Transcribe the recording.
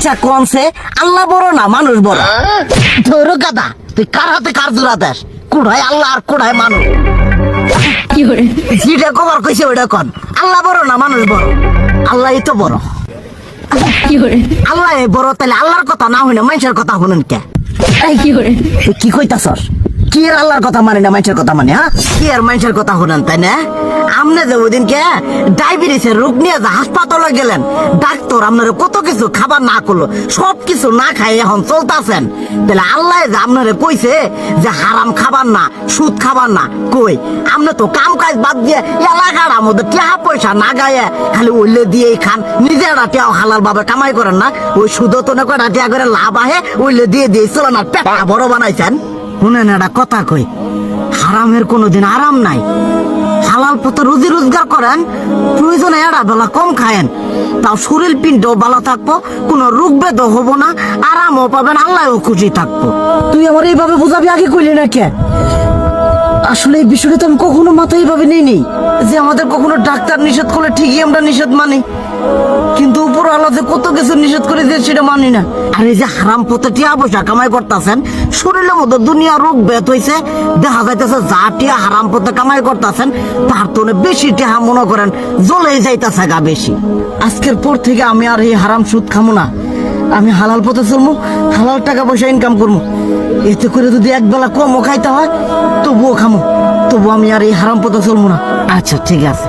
আচ্ছা কোনছে আল্লাহ বড় না মানুষ বড়? ধরো গাদা, তুই কার হাতে কার জোড়া দেশ? কুড়াই আল্লাহ আর কুড়াই মানুষ। যেটা কবার কইছে ওইটা কন। আল্লাহ বড় না মানুষ বড়? আল্লাহই তো বড়। আল্লাহ বড়, তাহলে আল্লাহর কথা না হইনা মানুষের কথা শুনেন কে? তুই কি কইতাছস? কি আর আল্লাহর কথা মানে না মানুষের কথা মানে? হ্যাঁ, কি আর মানুষের কথা শুনেন তাই না? আমনে যে ওই দিনকে ডায়াবেটিসের রোগ নিয়ে যে হাসপাতালে গেলেন, ডাক্তার আপনার কত কিছু খাবার না করলো, সব কিছু না খাই এখন চলতেছেন। তাহলে আল্লাহ যে আপনারে কইছে যে হারাম খাবার না, সুদ খাবার না, কই আপনি তো কাম কাজ বাদ দিয়ে এলাকার মধ্যে টাকা পয়সা না গায়ে খালি ওইলে দিয়েই খান। নিজেরা টিয়াও হালাল ভাবে কামাই করেন না, ওই সুদ তো না কয়টা টিয়া করে লাভ আহে ওইলে দিয়ে দিয়ে চলেন আর পেট বড় বানাইছেন। শুনেন একটা কথা কই, হারামের কোনোদিন আরাম নাই। হালাল পথে রুজি রোজগার করেন, প্রয়োজনে এড়া বেলা কম খায়েন, তাও শরীর পিণ্ডও ভালো থাকবো, কোনো রোগ বেদও হবো না, আরামও পাবেন, আল্লাহও খুশি থাকবো। তুই আমার এইভাবে বুঝাবি আগে কইলি না কে? আসলে এই বিষয়টা তো আমি কখনো মাথায় এইভাবে নিইনি যে আমাদের কখনো ডাক্তার নিষেধ করলে ঠিকই আমরা নিষেধ মানি, কিন্তু উপর আলাদা কত কিছু নিষেধ করে দিয়ে সেটা মানি না। আর এই যে হারাম পথে টিয়া পয়সা কামাই করতেছেন, শরীরের মধ্যে দুনিয়া রোগ বেত হয়েছে, দেখা যাইতেছে যা টিয়া হারাম পথে কামাই করতেছেন তার তো বেশি টিয়া মনে করেন জ্বলেই যাইতেছে গা বেশি। আজকের পর থেকে আমি আর এই হারাম সুদ খামো না, আমি হালাল পথে চলবো, হালাল টাকা পয়সা ইনকাম করবো। এতে করে যদি একবেলা কমও খাইতে হয় তবুও খামো, তবু আমি আর এই হারাম পথে চলবো না। আচ্ছা ঠিক আছে।